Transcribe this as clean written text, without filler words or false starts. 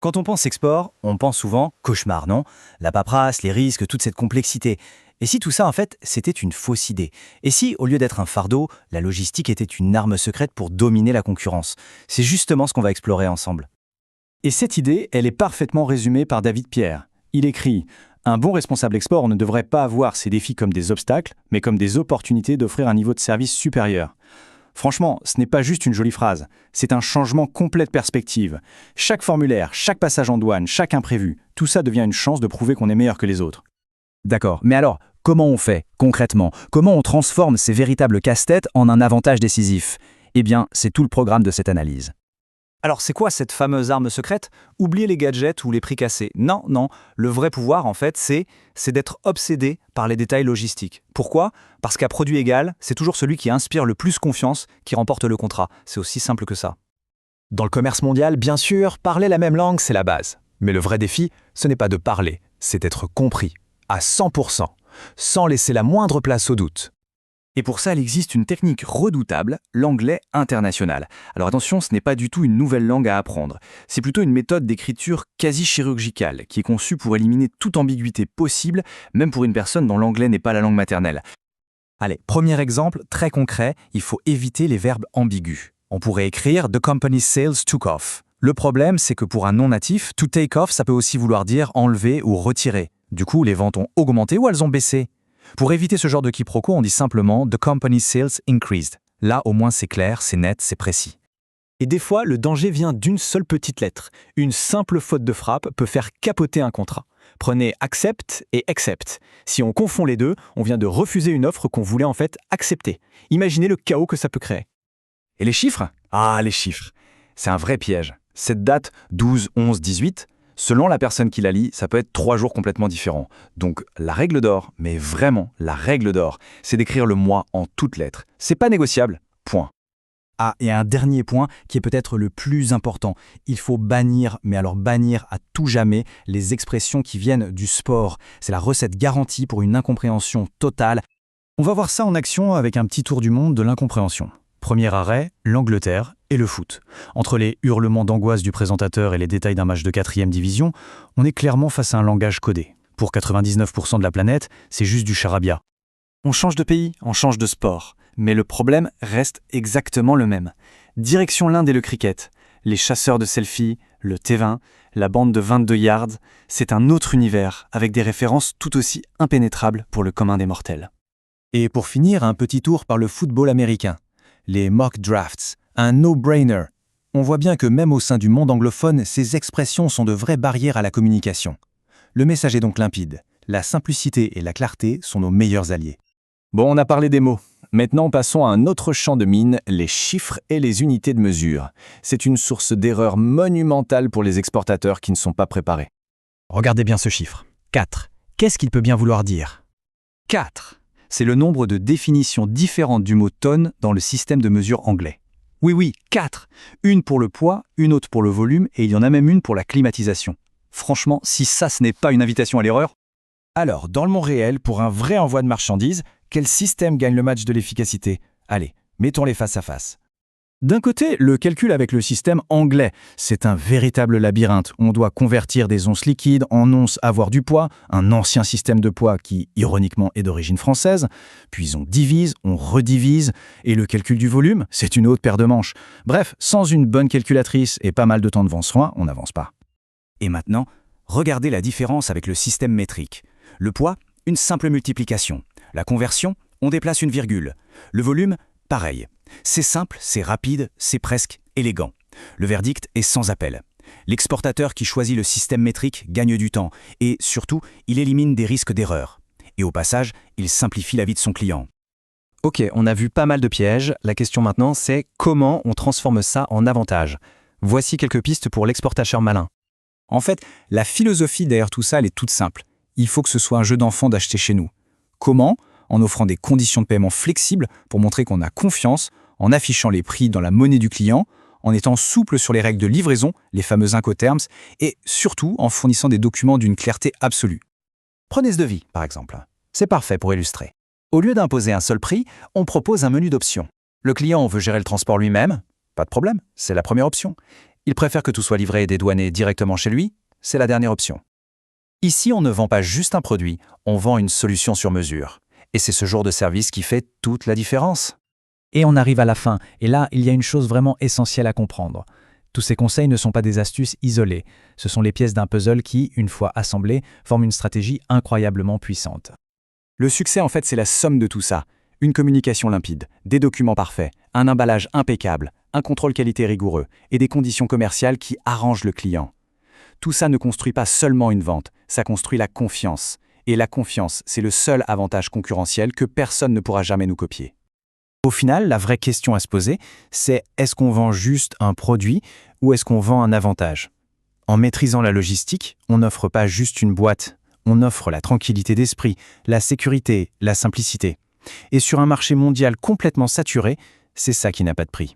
Quand on pense export, on pense souvent cauchemar, non? La paperasse, les risques, toute cette complexité. Et si tout ça, en fait, c'était une fausse idée? Et si, au lieu d'être un fardeau, la logistique était une arme secrète pour dominer la concurrence? C'est justement ce qu'on va explorer ensemble. Et cette idée, elle est parfaitement résumée par David Pierre. Il écrit: un bon responsable export ne devrait pas voir ces défis comme des obstacles, mais comme des opportunités d'offrir un niveau de service supérieur. Franchement, ce n'est pas juste une jolie phrase, c'est un changement complet de perspective. Chaque formulaire, chaque passage en douane, chaque imprévu, tout ça devient une chance de prouver qu'on est meilleur que les autres. D'accord, mais alors, comment on fait, concrètement? Comment on transforme ces véritables casse-têtes en un avantage décisif? Eh bien, c'est tout le programme de cette analyse. Alors, c'est quoi cette fameuse arme secrète? Oubliez les gadgets ou les prix cassés. Non, non, le vrai pouvoir, en fait, c'est d'être obsédé par les détails logistiques. Pourquoi? Parce qu'à produit égal, c'est toujours celui qui inspire le plus confiance qui remporte le contrat. C'est aussi simple que ça. Dans le commerce mondial, bien sûr, parler la même langue, c'est la base. Mais le vrai défi, ce n'est pas de parler, c'est d'être compris, à 100%, sans laisser la moindre place au doute. Et pour ça, il existe une technique redoutable, l'anglais international. Alors attention, ce n'est pas du tout une nouvelle langue à apprendre. C'est plutôt une méthode d'écriture quasi chirurgicale, qui est conçue pour éliminer toute ambiguïté possible, même pour une personne dont l'anglais n'est pas la langue maternelle. Allez, premier exemple, très concret, il faut éviter les verbes ambigus. On pourrait écrire « The company's sales took off ». Le problème, c'est que pour un non-natif, « to take off », ça peut aussi vouloir dire enlever ou retirer. Du coup, les ventes ont augmenté ou elles ont baissé. Pour éviter ce genre de quiproquo, on dit simplement « The company's sales increased ». Là, au moins, c'est clair, c'est net, c'est précis. Et des fois, le danger vient d'une seule petite lettre. Une simple faute de frappe peut faire capoter un contrat. Prenez accept et accept. Si on confond les deux, on vient de refuser une offre qu'on voulait en fait accepter. Imaginez le chaos que ça peut créer. Et les chiffres? Ah, les chiffres. C'est un vrai piège. Cette date 12, 11, 18, selon la personne qui la lit, ça peut être 3 jours complètement différents. Donc la règle d'or, mais vraiment la règle d'or, c'est d'écrire le mois en toutes lettres. C'est pas négociable. Point. Ah, et un dernier point qui est peut-être le plus important. Il faut bannir, mais alors bannir à tout jamais, les expressions qui viennent du sport. C'est la recette garantie pour une incompréhension totale. On va voir ça en action avec un petit tour du monde de l'incompréhension. Premier arrêt, l'Angleterre et le foot. Entre les hurlements d'angoisse du présentateur et les détails d'un match de 4e division, on est clairement face à un langage codé. Pour 99% de la planète, c'est juste du charabia. On change de pays, on change de sport. Mais le problème reste exactement le même. Direction l'Inde et le cricket. Les chasseurs de selfies, le T20, la bande de 22 yards, c'est un autre univers avec des références tout aussi impénétrables pour le commun des mortels. Et pour finir, un petit tour par le football américain. Les mock drafts, un no-brainer. On voit bien que même au sein du monde anglophone, ces expressions sont de vraies barrières à la communication. Le message est donc limpide. La simplicité et la clarté sont nos meilleurs alliés. Bon, on a parlé des mots. Maintenant, passons à un autre champ de mine, les chiffres et les unités de mesure. C'est une source d'erreur monumentale pour les exportateurs qui ne sont pas préparés. Regardez bien ce chiffre. 4. Qu'est-ce qu'il peut bien vouloir dire? 4. C'est le nombre de définitions différentes du mot tonne dans le système de mesure anglais. Oui, 4. Une pour le poids, une autre pour le volume, et il y en a même une pour la climatisation. Franchement, si ça, ce n'est pas une invitation à l'erreur. Alors, dans le monde réel, pour un vrai envoi de marchandises, quel système gagne le match de l'efficacité? Allez, mettons-les face à face. D'un côté, le calcul avec le système anglais. C'est un véritable labyrinthe. On doit convertir des onces liquides en onces avoir du poids, un ancien système de poids qui, ironiquement, est d'origine française. Puis on divise, on redivise. Et le calcul du volume, c'est une autre paire de manches. Bref, sans une bonne calculatrice et pas mal de temps devant soi, on n'avance pas. Et maintenant, regardez la différence avec le système métrique. Le poids, une simple multiplication. La conversion, on déplace une virgule. Le volume, pareil. C'est simple, c'est rapide, c'est presque élégant. Le verdict est sans appel. L'exportateur qui choisit le système métrique gagne du temps et, surtout, il élimine des risques d'erreur. Et au passage, il simplifie la vie de son client. Ok, on a vu pas mal de pièges. La question maintenant, c'est comment on transforme ça en avantage. Voici quelques pistes pour l'exportateur malin. En fait, la philosophie derrière tout ça, elle est toute simple. Il faut que ce soit un jeu d'enfant d'acheter chez nous. Comment? En offrant des conditions de paiement flexibles pour montrer qu'on a confiance, en affichant les prix dans la monnaie du client, en étant souple sur les règles de livraison, les fameux Incoterms, et surtout en fournissant des documents d'une clarté absolue. Prenez ce devis, par exemple. C'est parfait pour illustrer. Au lieu d'imposer un seul prix, on propose un menu d'options. Le client veut gérer le transport lui-même? Pas de problème, c'est la première option. Il préfère que tout soit livré et dédouané directement chez lui? C'est la dernière option. Ici, on ne vend pas juste un produit, on vend une solution sur mesure. Et c'est ce genre de service qui fait toute la différence. Et on arrive à la fin, et là, il y a une chose vraiment essentielle à comprendre. Tous ces conseils ne sont pas des astuces isolées, ce sont les pièces d'un puzzle qui, une fois assemblées, forment une stratégie incroyablement puissante. Le succès, en fait, c'est la somme de tout ça. Une communication limpide, des documents parfaits, un emballage impeccable, un contrôle qualité rigoureux et des conditions commerciales qui arrangent le client. Tout ça ne construit pas seulement une vente, ça construit la confiance. Et la confiance, c'est le seul avantage concurrentiel que personne ne pourra jamais nous copier. Au final, la vraie question à se poser, c'est est-ce qu'on vend juste un produit ou est-ce qu'on vend un avantage? En maîtrisant la logistique, on n'offre pas juste une boîte, on offre la tranquillité d'esprit, la sécurité, la simplicité. Et sur un marché mondial complètement saturé, c'est ça qui n'a pas de prix.